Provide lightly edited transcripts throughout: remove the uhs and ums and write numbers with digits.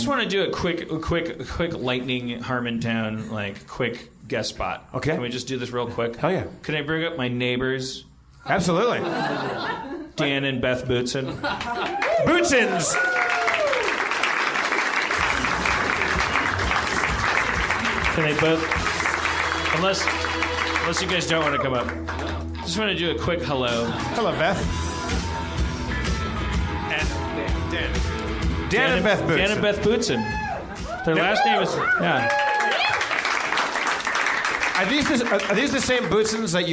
want to do a quick lightning Harmontown, quick guest spot. Okay. Can we just do this real quick? Hell yeah. Can I bring up my neighbors? Absolutely. Dan and Beth Bootzin. Bootzins! Can they both... Unless you guys don't want to come up. Just want to do a quick hello. Hello, Beth. And Dan and Beth Bootzin. Dan and Beth Bootzin. Their last name is... Yeah. Are these the same Bootzins that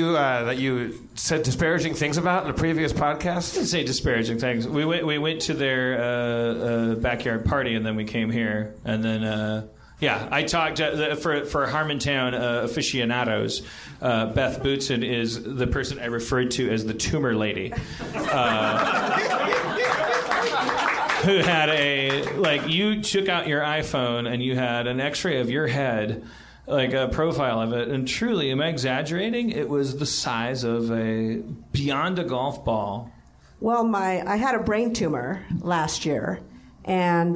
you said disparaging things about in the previous podcast? I didn't say disparaging things. We went to their backyard party, and then we came here, and then... I talked for Harmontown aficionados. Beth Bootzin is the person I referred to as the Tumor lady, who had you took out your iPhone and you had an X-ray of your head, like a profile of it, and truly, am I exaggerating? It was the size of beyond a golf ball. Well, I had a brain tumor last year. And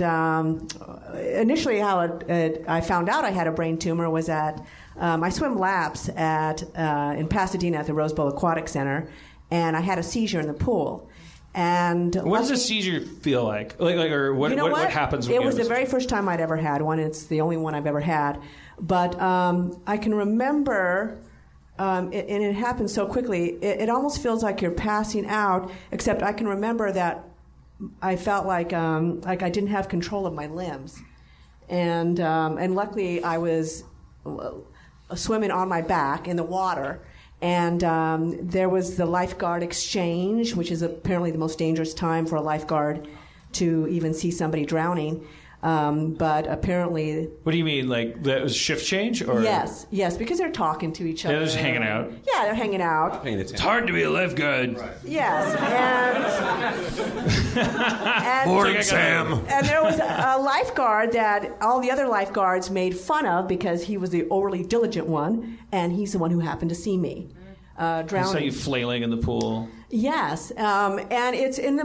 initially how I found out I had a brain tumor was at, I swim laps in Pasadena at the Rose Bowl Aquatic Center, and I had a seizure in the pool. And what does a seizure feel like? Or what happens when it was the very first time I'd ever had one. It's the only one I've ever had. But I can remember, and it happened so quickly, it almost feels like you're passing out, except I can remember that I felt like I didn't have control of my limbs, and luckily I was swimming on my back in the water, and there was the lifeguard exchange, which is apparently the most dangerous time for a lifeguard to even see somebody drowning. But apparently... What do you mean? Like, that was shift change? Or? Yes, because they're talking to each other. They're just hanging out? Yeah, they're hanging out. It's hard to be a lifeguard. Right. Yes, and Morning, Sam. And there was a lifeguard that all the other lifeguards made fun of because he was the overly diligent one, and he's the one who happened to see me drowning. I saw you flailing in the pool. Yes, and it's in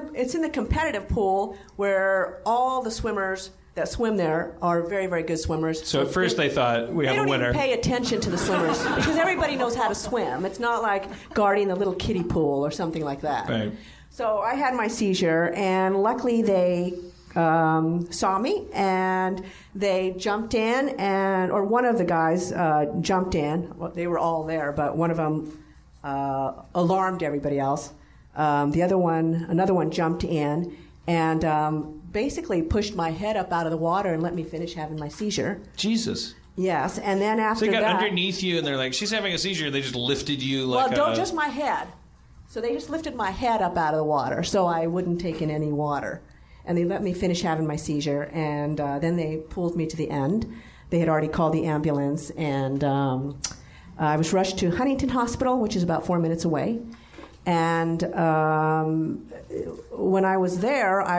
the competitive pool where all the swimmers that swim there are very, very good swimmers. So at first they thought we have a winner. They don't even pay attention to the swimmers because everybody knows how to swim. It's not like guarding the little kiddie pool or something like that. Right. So I had my seizure, and luckily they saw me, and they jumped in, or one of the guys jumped in. Well, they were all there, but one of them alarmed everybody else. Another one jumped in and basically pushed my head up out of the water and let me finish having my seizure. Jesus. Yes, and then after that... So they got that, underneath you and they're like, she's having a seizure, and they just lifted you just my head. So they just lifted my head up out of the water so I wouldn't take in any water. And they let me finish having my seizure, and then they pulled me to the end. They had already called the ambulance, and I was rushed to Huntington Hospital, which is about 4 minutes away. And when I was there, I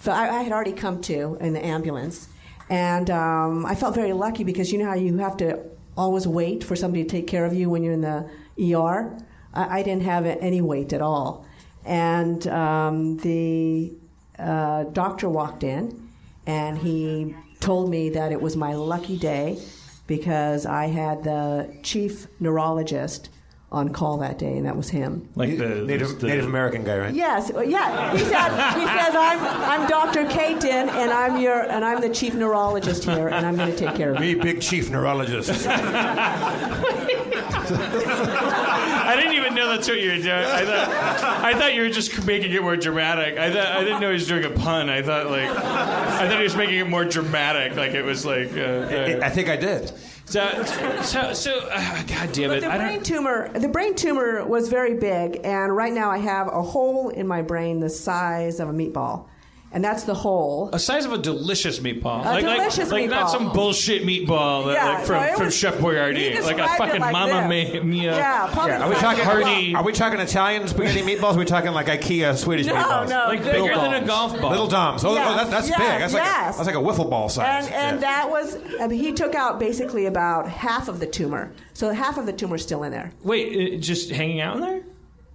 had already come to in the ambulance. And I felt very lucky because you know how you have to always wait for somebody to take care of you when you're in the ER? I didn't have any wait at all. And the doctor walked in, and he told me that it was my lucky day because I had the chief neurologist on call that day, and that was him. Like the Native American guy, right? Yes, yeah. He says I'm Dr. Caton, and I'm the chief neurologist here, and I'm going to take care of you. Me, big chief neurologist. I didn't even know that's what you were doing. I thought you were just making it more dramatic. I didn't know he was doing a pun. I thought he was making it more dramatic. Like it was like. I think I did. So, God damn it! The brain tumor was very big, and right now I have a hole in my brain the size of a meatball. And that's the hole. A size of a delicious meatball. Delicious meatball. Not some bullshit meatball from Chef Boyardee. Like a fucking Mamma Mia. Yeah, probably. Are we talking Italian spaghetti meatballs? Are we talking like IKEA Swedish meatballs? No. Like bigger than a golf ball. Little Doms. Oh, that's big. That's like a wiffle ball size. And that was, he took out basically about half of the tumor. So half of the tumor's still in there. Wait, just hanging out in there?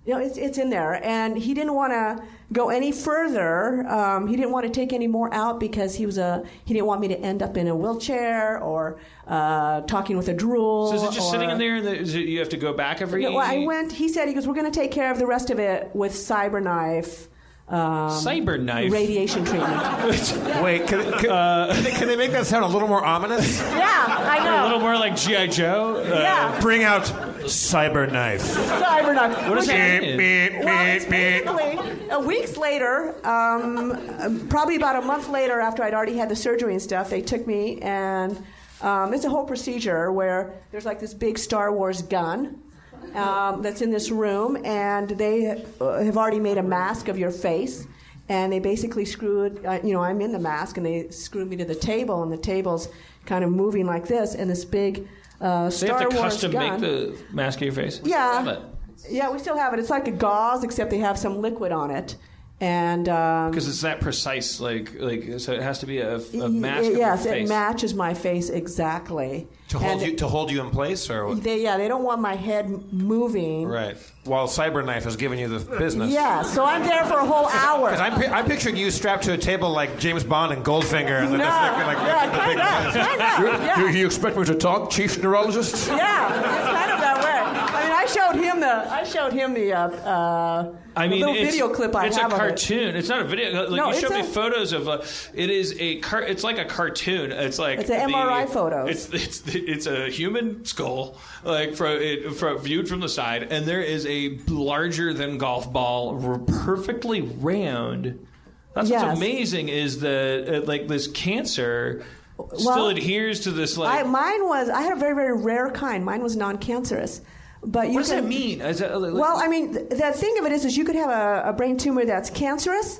It's in there, and he didn't want to go any further. He didn't want to take any more out because he didn't want me to end up in a wheelchair or talking with a drool. So is it just sitting in there? You have to go back every? No, I went. He said we're going to take care of the rest of it with cyberknife. Cyberknife radiation treatment. Wait, can they make that sound a little more ominous? Yeah, I know. A little more like G.I. Joe. Yeah. Bring out cyberknife. Cyberknife. What does that mean? It's basically, weeks later, probably about a month later, after I'd already had the surgery and stuff, they took me, and it's a whole procedure where there's like this big Star Wars gun. That's in this room, and they have already made a mask of your face, and they basically screwed, I'm in the mask, and they screwed me to the table, and the table's kind of moving like this, and this big Star Wars gun. They have to custom make the mask of your face? Yeah. Yeah, we still have it. It's like a gauze, except they have some liquid on it. And because it's that precise, so it has to be a mask of your yes, face. it matches my face exactly. To hold you in place, or what? They don't want my head moving. Right. While Cyberknife is giving you the business. Yeah, so I'm there for a whole hour. Because I'm picturing you strapped to a table like James Bond and Goldfinger. And kind of. You expect me to talk, Chief Neurologist? Yeah, it's kind of that way. I mean, I showed him the little video clip I have. It's a cartoon. It's not a video. No, you showed me photos of. It's like a cartoon. It's like it's an MRI photo. It's a human skull, viewed from the side, and there is a larger than golf ball, perfectly round. That's what's amazing is that this cancer still adheres to this. I had a very, very rare kind. Mine was non-cancerous. But what does that mean? The thing of it is you could have a brain tumor that's cancerous,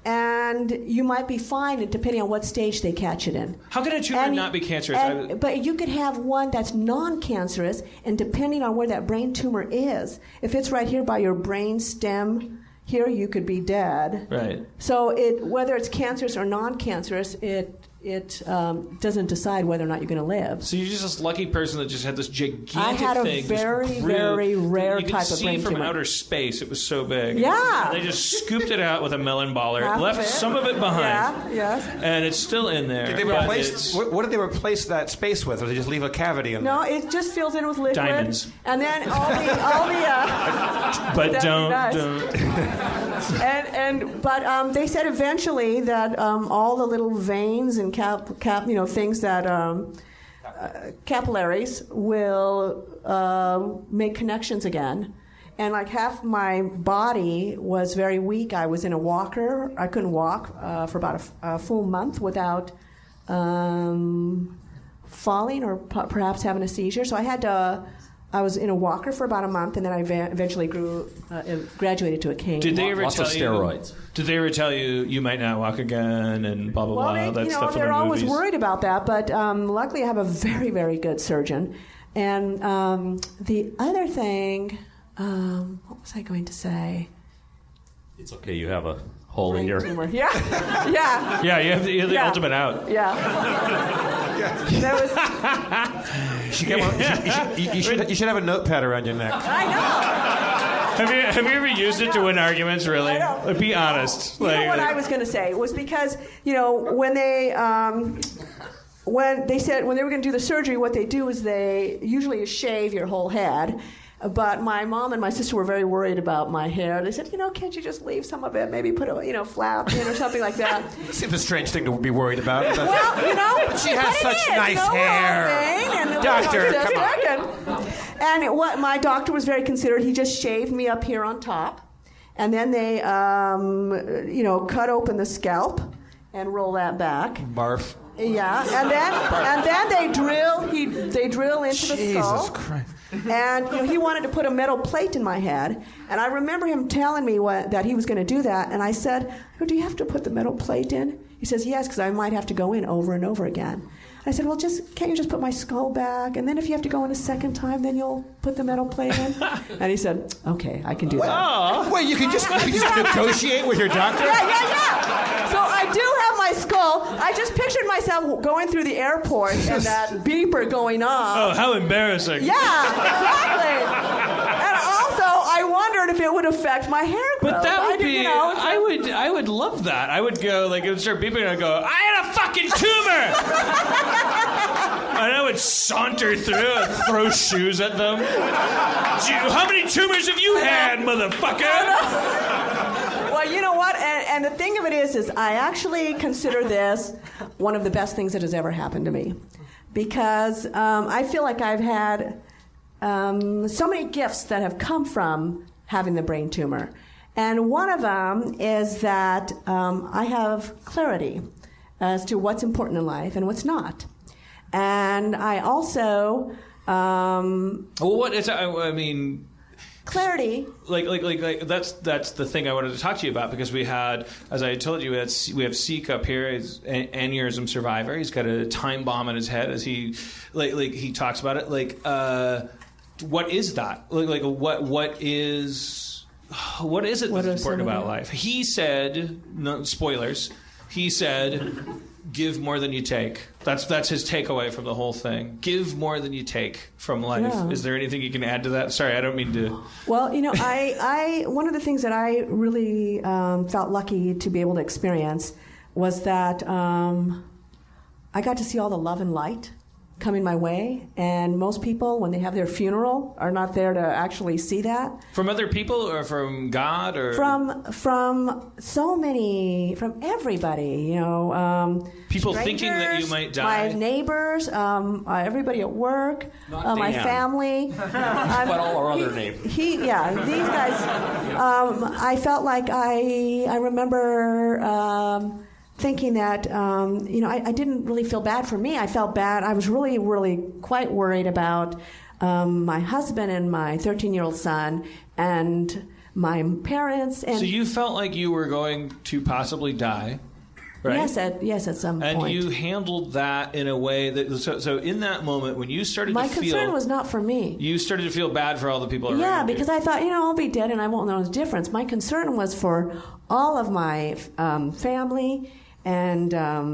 and you might be fine depending on what stage they catch it in. How can a tumor not be cancerous? But you could have one that's non-cancerous, and depending on where that brain tumor is, if it's right here by your brain stem, here you could be dead. Right. So whether it's cancerous or non-cancerous, it doesn't decide whether or not you're going to live. So you're just this lucky person that just had this gigantic thing. I had a very, very rare type of brain tumor. You could see from outer space. It was so big. Yeah. And they just scooped it out with a melon baller, left some of it behind. Yeah, yes. And it's still in there. Did they replace? What did they replace that space with, or did they just leave a cavity in there? No, it just fills in with liquid. Diamonds. And then all the but don't. But they said eventually that all the little veins and things that capillaries will make connections again. And like half my body was very weak. I was in a walker. I couldn't walk for about a full month without falling or perhaps having a seizure. So I was in a walker for about a month, and then I eventually graduated to a cane. Did they ever Lots tell of steroids. Did they ever tell you might not walk again and blah blah blah? That stuff in the they're always movies? worried about that, but luckily I have a very, very good surgeon. And the other thing, what was I going to say? It's okay. You have a hole in your. Tumor. Yeah, yeah. Yeah, you have the ultimate out. Yeah. There was. You should have a notepad around your neck. I know. Have you ever used it to win arguments? Really? I know. Be honest. You know what I was going to say was because when they said when they were going to do the surgery, what they do is they usually shave your whole head. But my mom and my sister were very worried about my hair. They said, can't you just leave some of it? Maybe put a flap in or something like that. Seems a strange thing to be worried about. Well, she has such nice hair. Doctor, come on. And what my doctor was very considerate. He just shaved me up here on top, and then they, cut open the scalp and roll that back. Barf. Yeah, and then they drill into the skull. Jesus Christ. And he wanted to put a metal plate in my head, and I remember him telling me that he was going to do that, and I said, "Do you have to put the metal plate in?" He says, "Yes, because I might have to go in over and over again." I said, "Well, can't you just put my skull back, and then if you have to go in a second time, then you'll put the metal plate in?" And he said, "Okay, I can do that." Wait, you can just negotiate with your doctor? Yeah. So I do have my skull. I just pictured myself going through the airport and that beeper going off. Oh, how embarrassing. Yeah, exactly. And also, I wondered if it would affect my hair growth. But that would be. It's I would love that. I would go it would start beeping, and I'd go, I had a fucking tumor. And I would saunter through and throw shoes at them. How many tumors have you had, motherfucker? Well, you know what? And the thing of it is I actually consider this one of the best things that has ever happened to me. Because I feel like I've had so many gifts that have come from having the brain tumor. And one of them is that I have clarity as to what's important in life and what's not. And I also... what is I mean... Clarity. Like that's the thing I wanted to talk to you about, because we had, as I told you, we have Seek up here. He's an aneurysm survivor. He's got a time bomb in his head, as he he talks about it. What is that? What is it that's important about life? He said, no spoilers. He said, give more than you take. That's his takeaway from the whole thing. Give more than you take from life. Yeah. Is there anything you can add to that? Sorry, I don't mean to... Well, I one of the things that I really felt lucky to be able to experience was that I got to see all the love and light coming my way, and most people, when they have their funeral, are not there to actually see that. From other people, or from God, or from so many, from everybody, people strangers, thinking that you might die. My neighbors, everybody at work, my family. But all our other neighbors. These guys. I felt like I remember. Thinking that, I didn't really feel bad for me. I felt bad. I was really, really quite worried about my husband and my 13-year-old son and my parents. And so you felt like you were going to possibly die, right? Yes, at some point. And you handled that in a way that... So in that moment, when you started my to feel... My concern was not for me. You started to feel bad for all the people around you. Yeah, because I thought, I'll be dead and I won't know the difference. My concern was for all of my family, and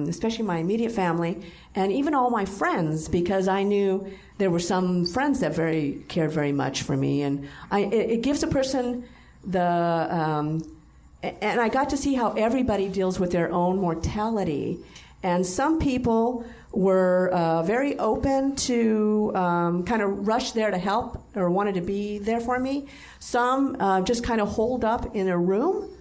especially my immediate family, and even all my friends, because I knew there were some friends that cared very much for me, and it gives a person and I got to see how everybody deals with their own mortality, and some people were very open to kind of rush there to help or wanted to be there for me. Some just kind of holed up in a room.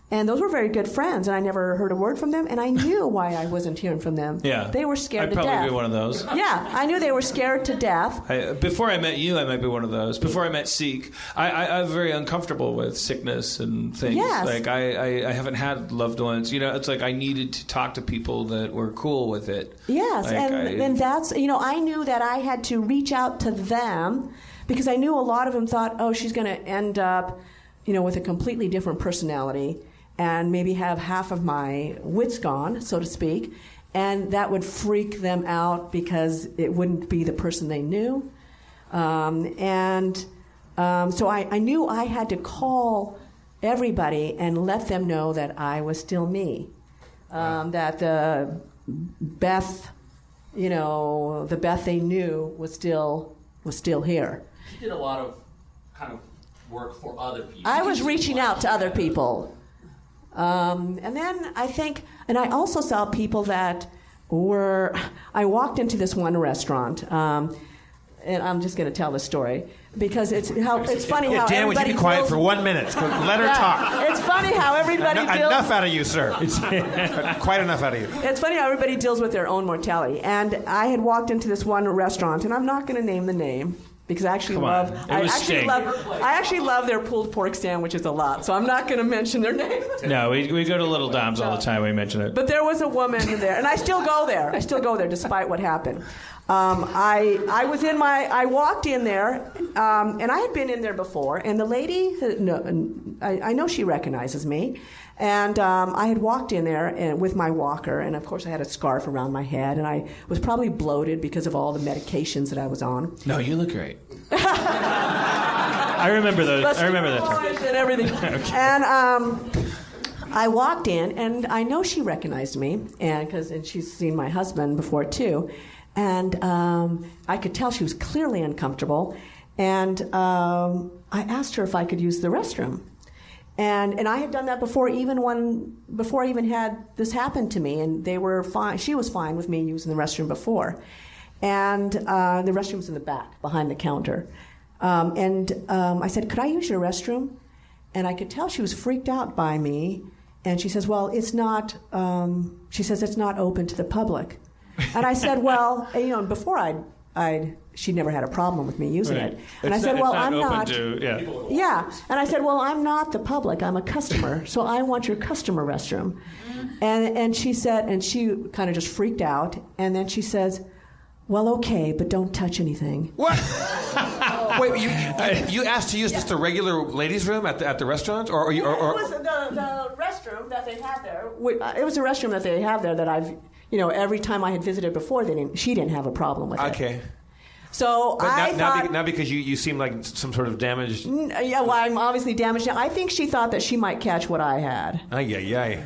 And those were very good friends, and I never heard a word from them, and I knew why I wasn't hearing from them. Yeah. They were scared to death. I'd probably be one of those. Yeah, I knew they were scared to death. Before I met you, I might be one of those. Before I met Seek, I'm very uncomfortable with sickness and things. Yes. I haven't had loved ones. It's like I needed to talk to people that were cool with it. Yes, and that's, I knew that I had to reach out to them, because I knew a lot of them thought, oh, she's going to end up, with a completely different personality, and maybe have half of my wits gone, so to speak, and that would freak them out because it wouldn't be the person they knew. So I knew I had to call everybody and let them know that I was still me, that the Beth, the Beth they knew was still here. You did a lot of kind of work for other people. I was reaching out to other people. And then I think, and I also saw people that I walked into this one restaurant, and I'm just going to tell the story, because it's funny how Dan, would you be quiet for 1 minute? Let her talk. It's funny how everybody deals... Enough out of you, sir. Quite enough out of you. It's funny how everybody deals with their own mortality. And I had walked into this one restaurant, and I'm not going to name the name, because I actually love their pulled pork sandwiches a lot, so I'm not going to mention their name. No, we go to Little Dom's all the time. We mention it. But there was a woman there, and I still go there. Despite what happened. I walked in there, and I had been in there before, and the lady, I know she recognizes me. And I had walked in there with my walker, and of course I had a scarf around my head, and I was probably bloated because of all the medications that I was on. No, you look great. I remember those. I remember that time. And everything. Okay. And I walked in, and I know she recognized me, and she's seen my husband before too, and I could tell she was clearly uncomfortable. And I asked her if I could use the restroom. And I had done that before I even had this happen to me, and they were fine. She was fine with me using the restroom before. And the restroom was in the back, behind the counter. I said, could I use your restroom? And I could tell she was freaked out by me. And she says, well, it's not, it's not open to the public. And I said, well, before she'd never had a problem with me using it. And I said, well, I'm not. Yeah. And I said, well, I'm not the public. I'm a customer. So I want your customer restroom. And she said, and she kind of just freaked out. And then she says, well, okay, but don't touch anything. What? Wait, you asked to use just the regular ladies' room at the restaurant, or it was the restroom that they had there. It was a restroom that they have there that I've, every time I had visited before, she didn't have a problem with it. Okay. So but now because you seem like some sort of damaged. Yeah, well, I'm obviously damaged now. I think she thought that she might catch what I had. Ay.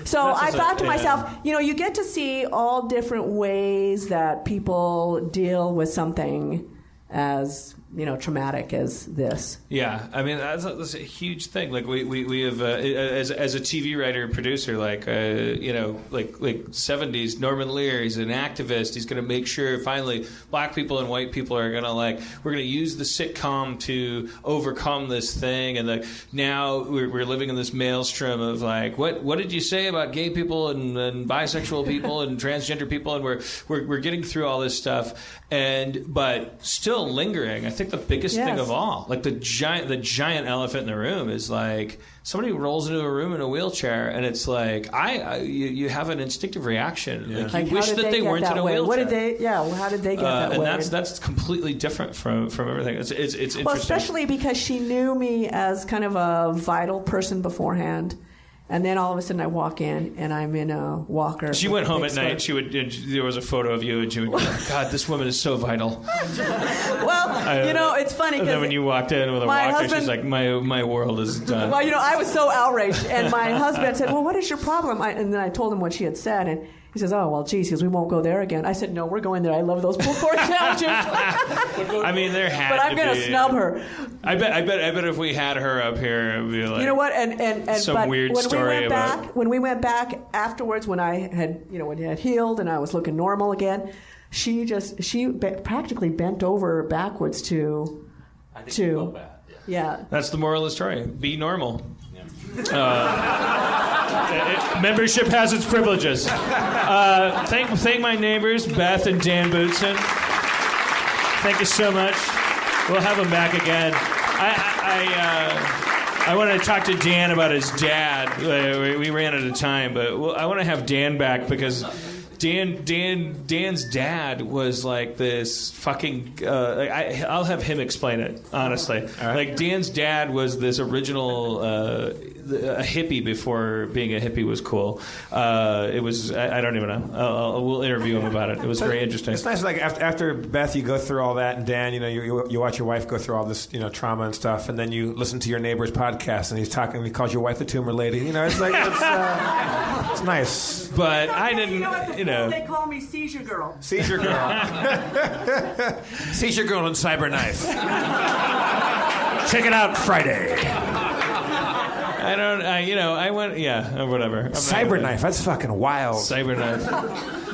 So I thought to myself, you get to see all different ways that people deal with something as traumatic as this. Yeah, I mean that's a huge thing. Like we have as a TV writer and producer, like 70s Norman Lear. He's an activist. He's going to make sure finally black people and white people are going to we're going to use the sitcom to overcome this thing. And now we're living in this maelstrom of what did you say about gay people and bisexual people and transgender people? And we're getting through all this stuff, but still lingering. I think the biggest thing of all, the giant elephant in the room is somebody rolls into a room in a wheelchair, and it's you have an instinctive reaction. Yeah. You wish that they weren't in a wheelchair. What did they? Yeah, well, how did they get that way? And that's completely different from everything. It's interesting. Well, especially because she knew me as kind of a vital person beforehand. And then all of a sudden I walk in and I'm in a walker. She went home at night. There was a photo of you and she would go, God, this woman is so vital. Well, it's funny. And then when you walked in with a walker, she's like, my world is done. Well, I was so outraged. And my husband said, well, what is your problem? And then I told him what she had said. And he says, oh, well, geez, we won't go there again. I said, no, we're going there. I love those pulled pork sandwiches. I mean, there had to be. But I'm going to snub her. I bet if we had her up here, it would be you know what? And some weird story about. When we went back afterwards, when I had, when it had healed and I was looking normal again, she practically bent over backwards to. I think you felt bad. Yeah. That's the moral of the story. Be normal. Membership has its privileges. Thank my neighbors, Beth and Dan Bootzin. Thank you so much. We'll have them back again. I want to talk to Dan about his dad. We ran out of time, but I want to have Dan back because Dan's dad was this fucking. I'll have him explain it honestly. Right. Dan's dad was this original a hippie before being a hippie was cool. It was I don't even know. We'll interview him about it. It was very interesting. It's nice, after Beth, you go through all that, and Dan, you watch your wife go through all this, trauma and stuff, and then you listen to your neighbor's podcast, and he calls your wife the tumor lady. It's it's nice. But I didn't. They call me Seizure Girl. Seizure Girl. Seizure Girl and Cyberknife. Check it out Friday. I went, whatever. Cyberknife, that's fucking wild. Cyberknife.